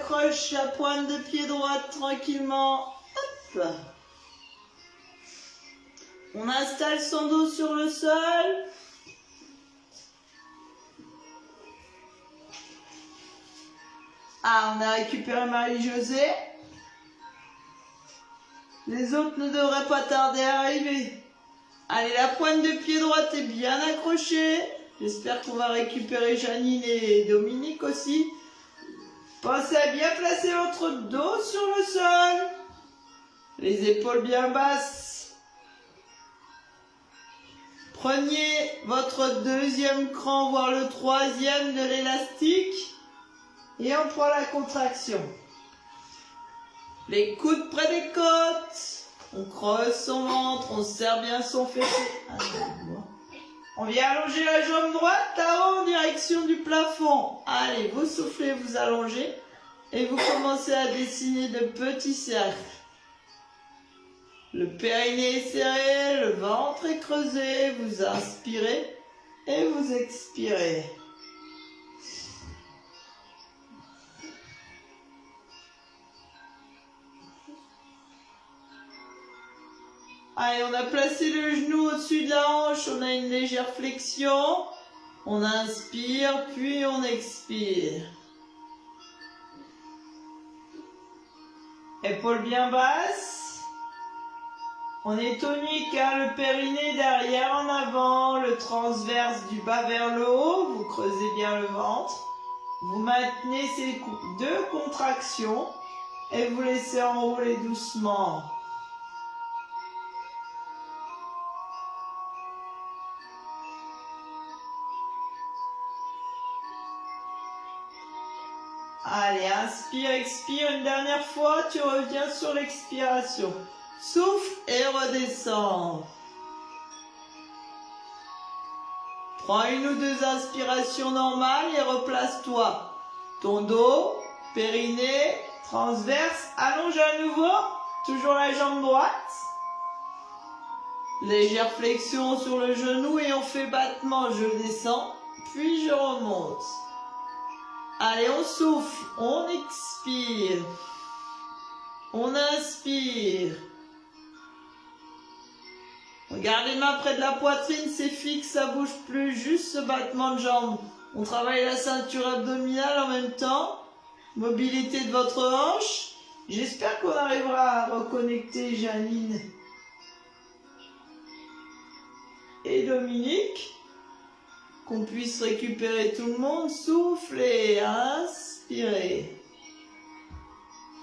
accroche la pointe de pied droite tranquillement. Hop. On installe son dos sur le sol. Ah, on a récupéré Marie-Josée. Les autres ne devraient pas tarder à arriver. Allez, la pointe de pied droite est bien accrochée. J'espère qu'on va récupérer Janine et Dominique aussi. Pensez à bien placer votre dos sur le sol. Les épaules bien basses. Prenez votre deuxième cran, voire le troisième de l'élastique. Et on prend la contraction. Les coudes près des côtes. On creuse son ventre, on serre bien son fessier. On vient allonger la jambe droite là-haut en direction du plafond. Allez, vous soufflez, vous allongez. Et vous commencez à dessiner de petits cercles. Le périnée est serré, le ventre est creusé. Vous inspirez et vous expirez. Allez, on a placé le genou au-dessus de la hanche, on a une légère flexion. On inspire, puis on expire. Épaules bien basses. On est tonique, hein, le périnée derrière en avant, le transverse du bas vers le haut. Vous creusez bien le ventre. Vous maintenez ces deux contractions et vous laissez enrouler doucement. Allez, inspire, expire une dernière fois, tu reviens sur l'expiration. Souffle et redescends. Prends une ou deux inspirations normales et replace-toi. Ton dos, périnée, transverse, allonge à nouveau, toujours la jambe droite. Légère flexion sur le genou et on fait battement, je descends, puis je remonte. Allez, on souffle, on expire, on inspire. Regarde les mains près de la poitrine, c'est fixe, ça bouge plus, juste ce battement de jambes. On travaille la ceinture abdominale en même temps, mobilité de votre hanche. J'espère qu'on arrivera à reconnecter Janine et Dominique. Qu'on puisse récupérer tout le monde. Soufflez, inspirez.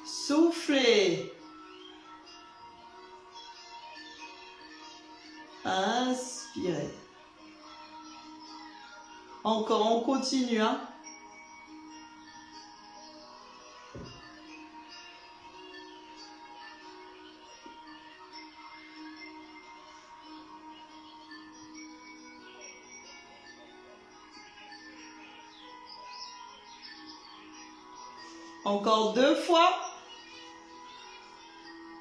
Soufflez. Inspirez. Encore, on continue, hein. Encore 2 fois.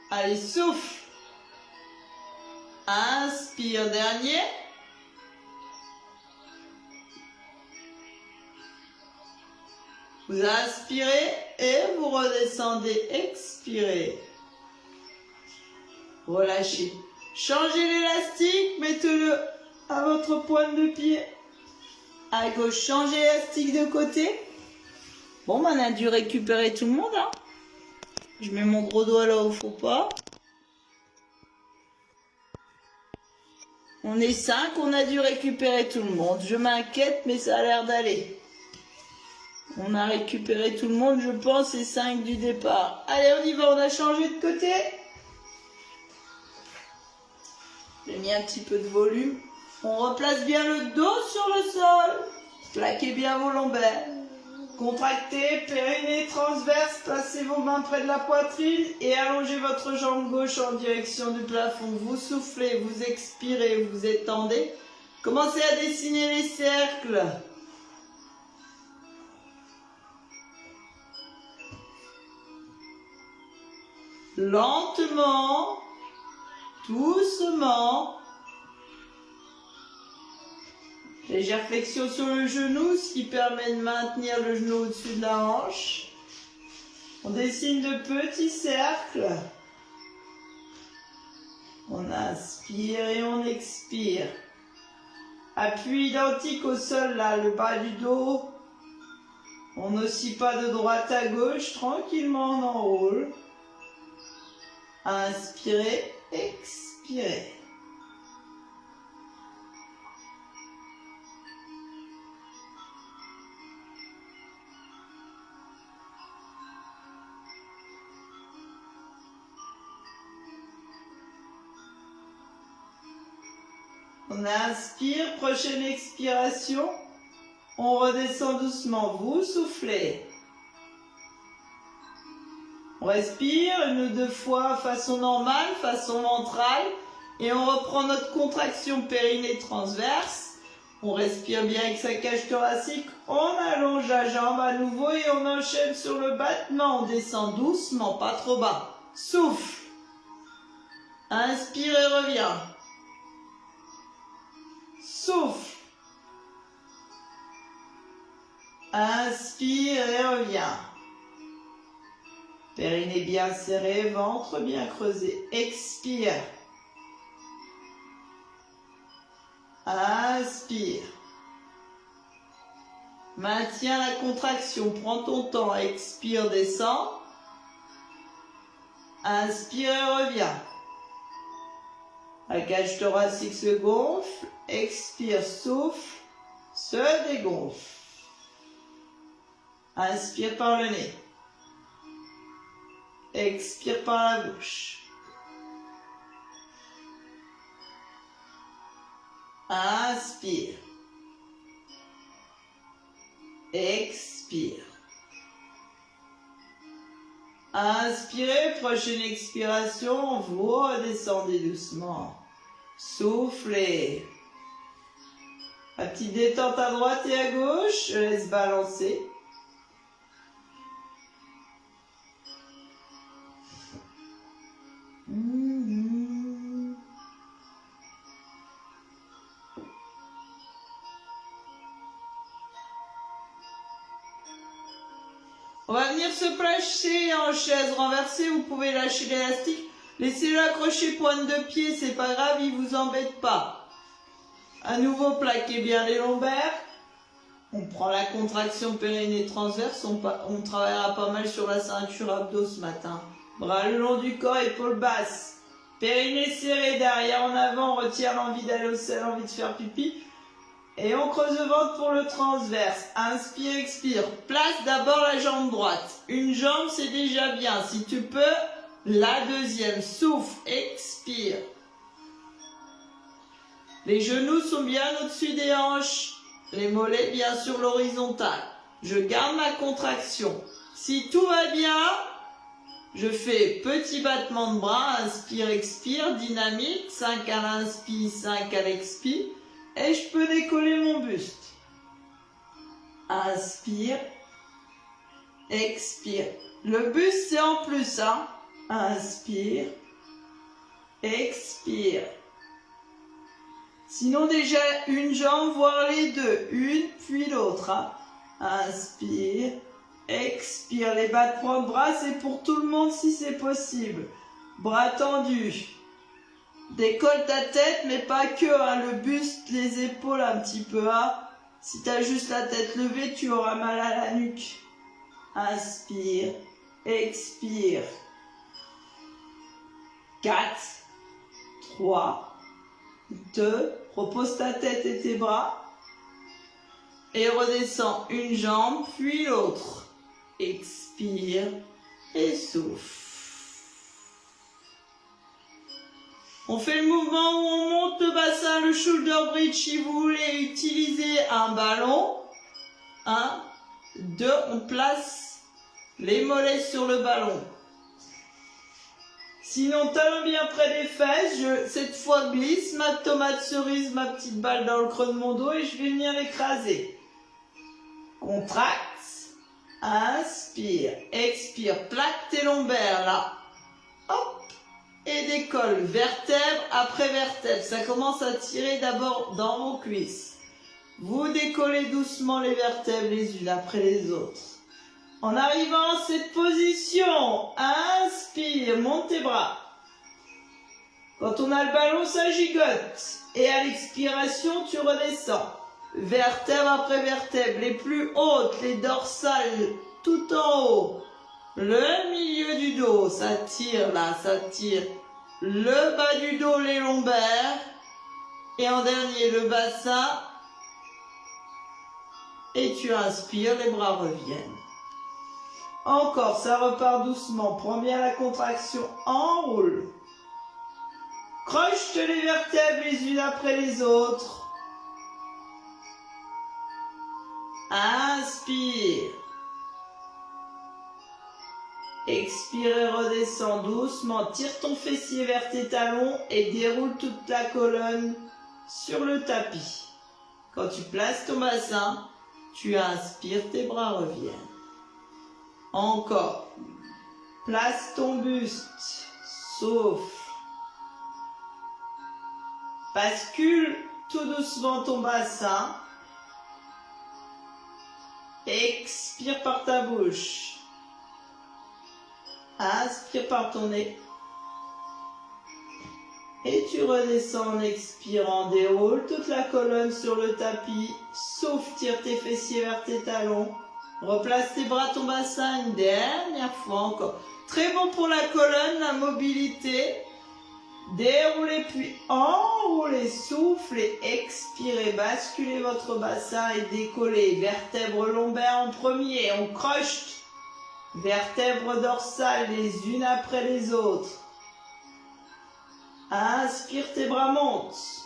Allez, souffle. Inspire, dernier. Vous inspirez et vous redescendez. Expirez. Relâchez. Changez l'élastique, mettez-le à votre pointe de pied. À gauche, changez l'élastique de côté. Bon, on a dû récupérer tout le monde, hein. Je mets mon gros doigt là où il ne faut pas. On est 5, on a dû récupérer tout le monde. Je m'inquiète, mais ça a l'air d'aller. On a récupéré tout le monde, je pense, les 5 du départ. Allez, on y va, on a changé de côté. J'ai mis un petit peu de volume. On replace bien le dos sur le sol. Plaquez bien vos lombaires. Contractez, périnée transverse, placez vos mains près de la poitrine et allongez votre jambe gauche en direction du plafond. Vous soufflez, vous expirez, vous étendez. Commencez à dessiner les cercles. Lentement, doucement. Légère flexion sur le genou, ce qui permet de maintenir le genou au-dessus de la hanche. On dessine de petits cercles. On inspire et on expire. Appui identique au sol, là, le bas du dos. On n'oscille pas de droite à gauche, tranquillement on enroule. Inspirez, expirez. On inspire, prochaine expiration, on redescend doucement, vous soufflez. On respire une ou deux fois façon normale, façon ventrale, et on reprend notre contraction périnée transverse. On respire bien avec sa cage thoracique, on allonge la jambe à nouveau et on enchaîne sur le battement. On descend doucement, pas trop bas. Souffle. Inspire et reviens. Souffle. Inspire et reviens. Périnée bien serré, ventre bien creusé. Expire. Inspire. Maintiens la contraction, prends ton temps. Expire, descends. Inspire et reviens. La cage thoracique se gonfle. Expire, souffle, se dégonfle. Inspire par le nez. Expire par la bouche. Inspire. Expire. Inspirez, prochaine expiration, vous redescendez doucement. Soufflez. La petite détente à droite et à gauche, je laisse balancer. On va venir se placer en chaise renversée, vous pouvez lâcher l'élastique. Laissez-le accrocher pointe de pied, c'est pas grave, il vous embête pas. À nouveau, plaquez bien les lombaires. On prend la contraction périnée transverse, on travaillera pas mal sur la ceinture abdos ce matin. Bras le long du corps, épaules basses. Périnée serré, derrière en avant, on retire l'envie d'aller au sein, l'envie de faire pipi. Et on creuse le ventre pour le transverse. Inspire, expire. Place d'abord la jambe droite. Une jambe, c'est déjà bien. Si tu peux, la deuxième. Souffle, expire. Les genoux sont bien au-dessus des hanches. Les mollets bien sur l'horizontale. Je garde ma contraction. Si tout va bien, je fais petit battement de bras. Inspire, expire. Dynamique. 5 à l'inspire, 5 à l'expire. Et je peux décoller mon buste. Inspire. Expire. Le buste, c'est en plus, hein. Inspire. Expire. Sinon, déjà, une jambe, voire les deux. Une, puis l'autre, hein. Inspire. Expire. Les battements de bras, c'est pour tout le monde si c'est possible. Bras tendus. Décolle ta tête, mais pas que, hein, le buste, les épaules un petit peu. Hein. Si tu as juste la tête levée, tu auras mal à la nuque. Inspire, expire. 4, 3, 2, repose ta tête et tes bras. Et redescends une jambe, puis l'autre. Expire et souffle. On fait le mouvement où on monte le bassin, le shoulder bridge. Si vous voulez utiliser un ballon, 1, 2, on place les mollets sur le ballon. Sinon, talon bien près des fesses, je cette fois glisse ma tomate cerise, ma petite balle dans le creux de mon dos et je vais venir l'écraser. Contracte, inspire, expire, plaque tes lombaires là. Hop. Et décolle, vertèbre après vertèbre. Ça commence à tirer d'abord dans vos cuisses. Vous décollez doucement les vertèbres les unes après les autres. En arrivant à cette position, inspire, monte tes bras. Quand on a le ballon, ça gigote. Et à l'expiration, tu redescends. Vertèbre après vertèbre, les plus hautes, les dorsales, tout en haut. Le milieu du dos, ça tire là, ça tire. Le bas du dos, les lombaires. Et en dernier, le bassin. Et tu inspires, les bras reviennent. Encore, ça repart doucement. Prends bien la contraction, enroule. Croche les vertèbres les unes après les autres. Inspire. Expire et redescends doucement. Tire ton fessier vers tes talons et déroule toute la colonne sur le tapis. Quand tu places ton bassin, tu inspires, tes bras reviennent. Encore. Place ton buste. Souffle. Bascule tout doucement ton bassin. Expire par ta bouche. Inspire par ton nez. Et tu redescends en expirant. Déroule toute la colonne sur le tapis. Souffle, tire tes fessiers vers tes talons. Replace tes bras, ton bassin une dernière fois encore. Très bon pour la colonne, la mobilité. Déroulez puis enroulez, soufflez, expirez, basculez votre bassin et décollez. Vertèbres lombaires en premier, on croche. Vertèbres dorsales les unes après les autres. Inspire, tes bras montent.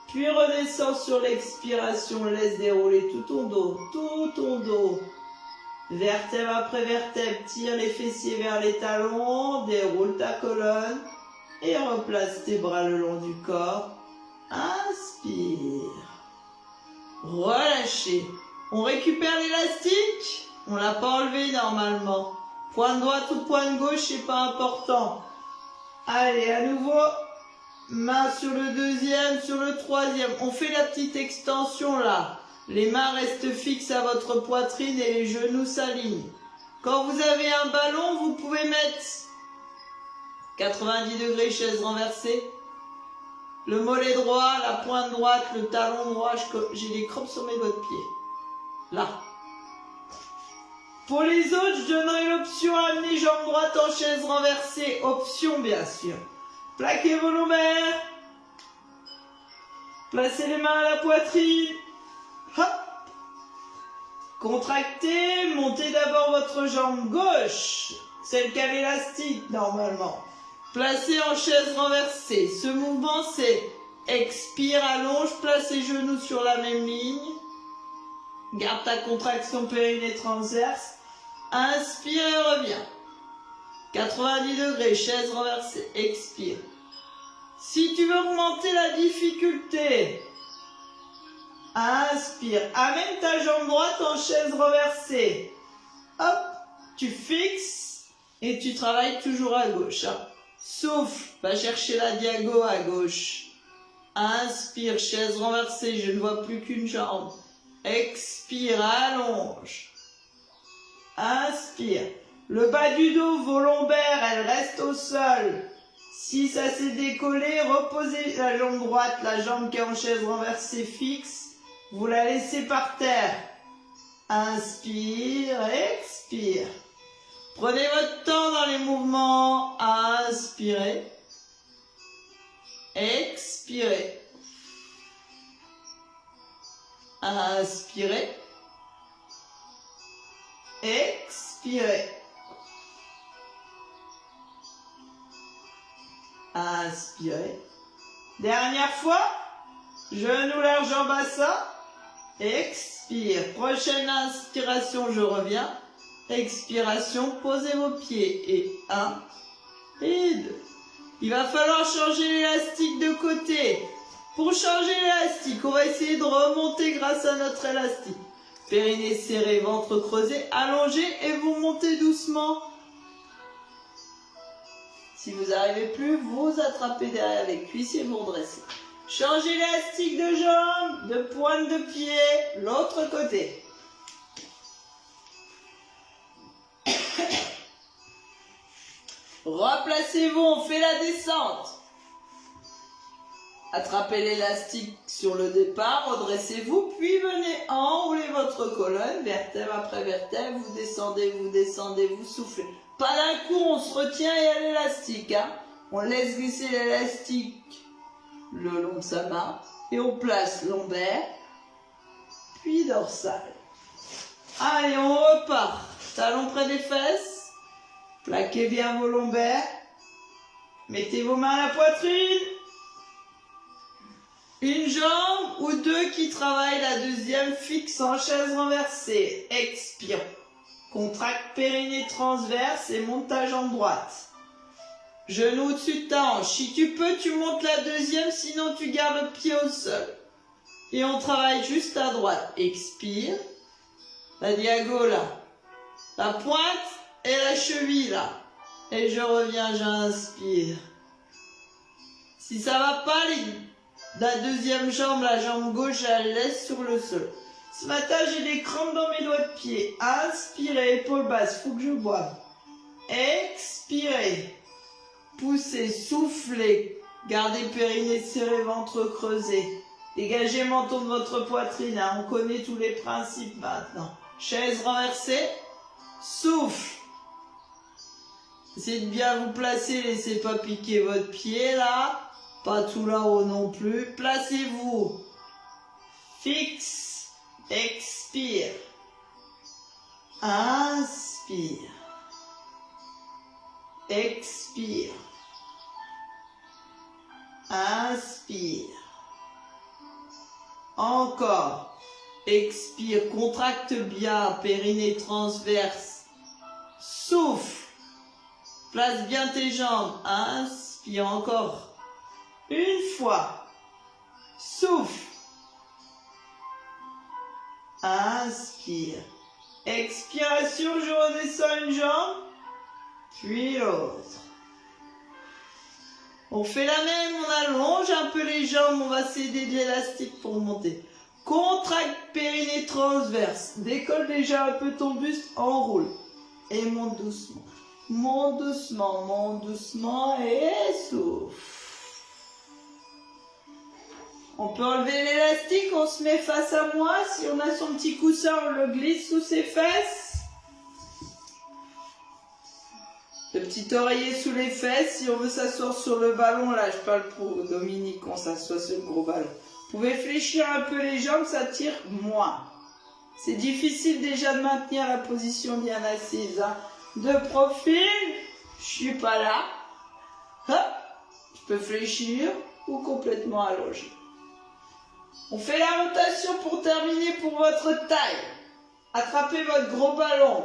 Puis redescends sur l'expiration, laisse dérouler tout ton dos, tout ton dos. Vertèbre après vertèbre, tire les fessiers vers les talons, déroule ta colonne. Et replace tes bras le long du corps. Inspire. Relâchez. On récupère l'élastique. On l'a pas enlevé normalement. Pointe droite ou pointe gauche, c'est pas important. Allez, à nouveau. Main sur le deuxième, sur le troisième. On fait la petite extension là. Les mains restent fixes à votre poitrine et les genoux s'alignent. Quand vous avez un ballon, vous pouvez mettre 90 degrés, chaise renversée. Le mollet droit, la pointe droite, le talon droit. J'ai des crampes sur mes doigts de pied. Là. Pour les autres, je donnerai l'option à amener jambe droite en chaise renversée. Option, bien sûr. Plaquez vos lombaires. Placez les mains à la poitrine. Hop. Contractez. Montez d'abord votre jambe gauche. Celle qui a l'élastique, normalement. Placez en chaise renversée. Ce mouvement, c'est expire, allonge, place les genoux sur la même ligne. Garde ta contraction périnée transverse. Inspire et reviens. 90 degrés, chaise renversée. Expire. Si tu veux augmenter la difficulté, inspire. Amène ta jambe droite en chaise renversée. Hop, tu fixes et tu travailles toujours à gauche. Hein. Souffle, va chercher la diago à gauche. Inspire, chaise renversée, je ne vois plus qu'une jambe. Expire, allonge. Inspire. Le bas du dos, vos lombaires, elles restent au sol. Si ça s'est décollé, reposez la jambe droite, la jambe qui est en chaise renversée fixe. Vous la laissez par terre. Inspire, expire. Prenez votre temps dans les mouvements. Inspirez. Expirez. Inspirez. Expirez. Inspirez. Dernière fois. Genou large en bassin. Expire. Prochaine inspiration, je reviens. Expiration, posez vos pieds. Et 1 et 2. Il va falloir changer l'élastique de côté. Pour changer l'élastique, on va essayer de remonter grâce à notre élastique. Périnée serré, ventre creusé, allongé et vous montez doucement. Si vous n'arrivez plus, vous attrapez derrière les cuisses et vous redressez. Changez l'élastique de jambe, de pointe de pied, l'autre côté. Replacez-vous, on fait la descente. Attrapez l'élastique sur le départ, redressez-vous, puis venez enrouler votre colonne, vertèbre après vertèbre, vous descendez, vous soufflez. Pas d'un coup, on se retient et à l'élastique. Hein. On laisse glisser l'élastique le long de sa main et on place lombaire, puis dorsale. Allez, on repart. Talons près des fesses, plaquez bien vos lombaires, mettez vos mains à la poitrine. Une jambe ou deux qui travaillent, la deuxième fixe en chaise renversée. Expire. Contracte périnée transverse et monte ta jambe droite. Genou au-dessus de ta hanche. Si tu peux, tu montes la deuxième, sinon tu gardes le pied au sol. Et on travaille juste à droite. Expire. La diago là. La pointe et la cheville là. Et je reviens, j'inspire. Si ça va pas, la deuxième jambe, la jambe gauche, je la laisse sur le sol. Ce matin, j'ai des crampes dans mes doigts de pied. Inspirez, épaule basse, faut que je boive. Expirez. Poussez, soufflez. Gardez périnée serré, ventre creusé. Dégagez menton de votre poitrine. Hein. On connaît tous les principes maintenant. Chaise renversée. Souffle. Essayez de bien vous placer. Laissez pas piquer votre pied là. Pas tout là-haut non plus. Placez-vous. Fixe. Expire. Inspire. Expire. Inspire. Encore. Expire. Contracte bien. Périnée transverse. Souffle. Place bien tes jambes. Inspire encore. Une fois. Souffle. Inspire. Expiration, je redescends une jambe, puis l'autre. On fait la même, on allonge un peu les jambes, on va s'aider de l'élastique pour monter. Contracte périnée transverse. Décolle déjà un peu ton buste, enroule. Et monte doucement. Monte doucement et souffle. On peut enlever l'élastique, on se met face à moi. Si on a son petit coussin, on le glisse sous ses fesses. Le petit oreiller sous les fesses. Si on veut s'asseoir sur le ballon, là je parle pour Dominique, on s'assoit sur le gros ballon. Vous pouvez fléchir un peu les jambes, ça tire moins. C'est difficile déjà de maintenir la position bien assise. Hein. De profil, je suis pas là. Hop, je peux fléchir ou complètement allonger. On fait la rotation pour terminer pour votre taille. Attrapez votre gros ballon.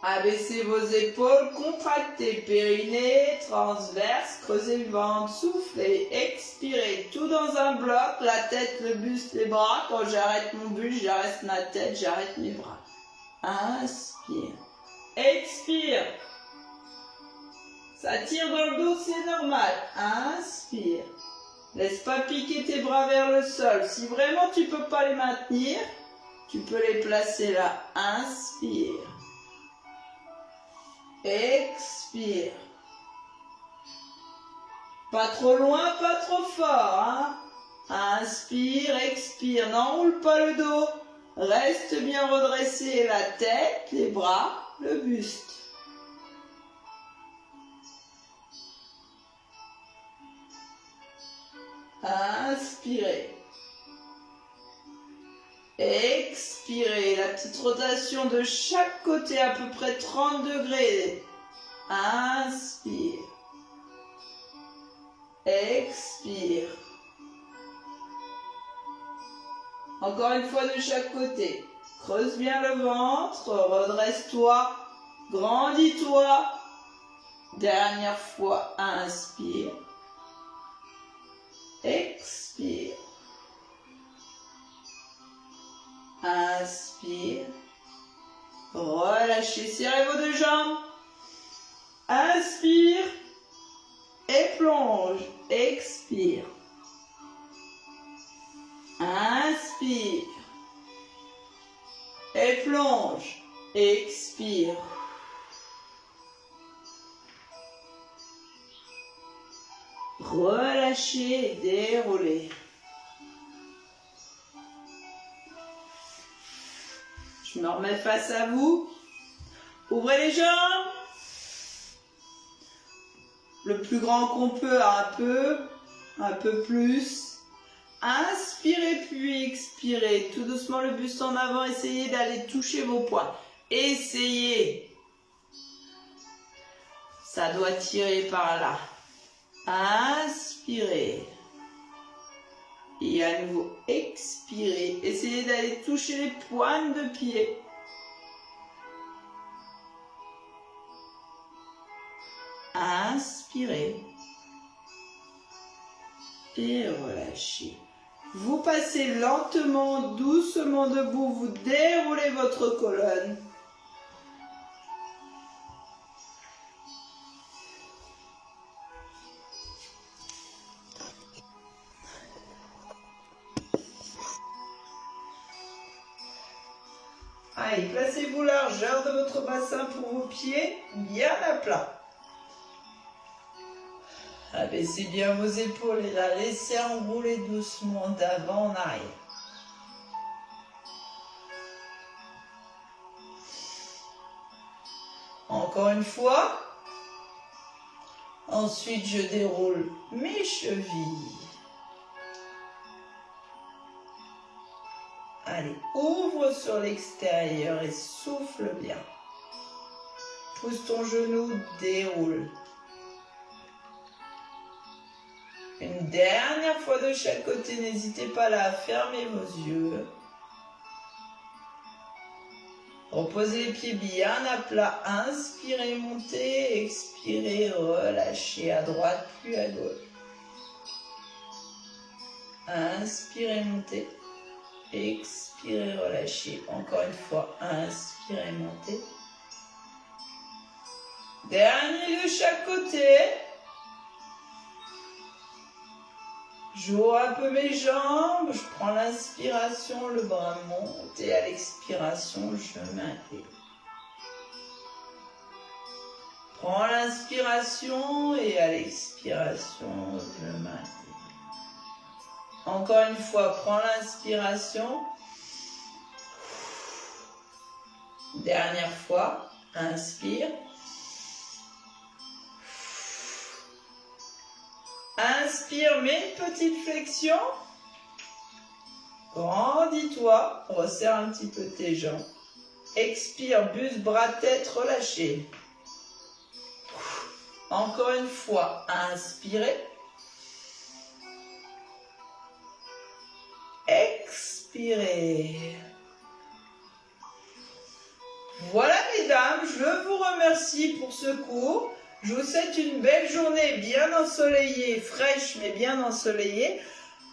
Abaissez vos épaules, contractez périnée, transverse, creusez le ventre, soufflez, expirez. Tout dans un bloc, la tête, le buste, les bras. Quand j'arrête mon buste, j'arrête ma tête, j'arrête mes bras. Inspire. Expire. Ça tire dans le dos, c'est normal. Inspire. Laisse pas piquer tes bras vers le sol. Si vraiment tu peux pas les maintenir, tu peux les placer là. Inspire. Expire. Pas trop loin, pas trop fort. Hein? Inspire, expire. N'enroule pas le dos. Reste bien redressé. La tête, les bras, le buste. Inspirez. Expirez. La petite rotation de chaque côté, à peu près 30 degrés. Inspire. Expire. Encore une fois de chaque côté. Creuse bien le ventre, redresse-toi, grandis-toi. Dernière fois, inspire. Expire. Inspire. Relâchez, serrez vos deux jambes. Inspire. Et plonge. Expire. Inspire. Et plonge. Expire. relâchez et déroulez. Je me remets face à vous. Ouvrez les jambes. Le plus grand qu'on peut, un peu plus. Inspirez puis expirez. Tout doucement le buste en avant. Essayez d'aller toucher vos poings. Essayez. Ça doit tirer par là. Inspirez. Et à nouveau, expirez. Essayez d'aller toucher les pointes de pied. Inspirez. Et relâchez. Vous passez lentement, doucement debout. Vous déroulez votre colonne. Allez, placez-vous largeur de votre bassin pour vos pieds, bien à plat. Abaissez bien vos épaules et la laissez enrouler doucement d'avant en arrière. Encore une fois. Ensuite, je déroule mes chevilles. Allez, ouvre sur l'extérieur et souffle bien. Pousse ton genou, déroule. Une dernière fois de chaque côté, n'hésitez pas là à fermer vos yeux. Reposez les pieds bien à plat. Inspirez, montez. Expirez, relâchez à droite puis à gauche. Inspirez, montez. Expirez, relâchez. Encore une fois, inspirez, montez. Dernier de chaque côté. J'ouvre un peu mes jambes, je prends l'inspiration, le bras monte et à l'expiration, je m'intègre. Prends l'inspiration et à l'expiration, je m'intègre. Encore une fois, prends l'inspiration. Dernière fois, inspire. Inspire, mets une petite flexion. Grandis-toi, resserre un petit peu tes jambes. Expire, buste, bras, tête, relâchez. Encore une fois, inspirez. Expirez. Voilà mesdames, je vous remercie pour ce cours. Je vous souhaite une belle journée bien ensoleillée, fraîche mais bien ensoleillée.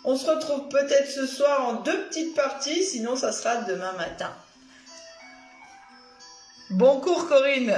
On se retrouve peut-être ce soir en 2 petites parties, sinon ça sera demain matin. Bon cours Corinne.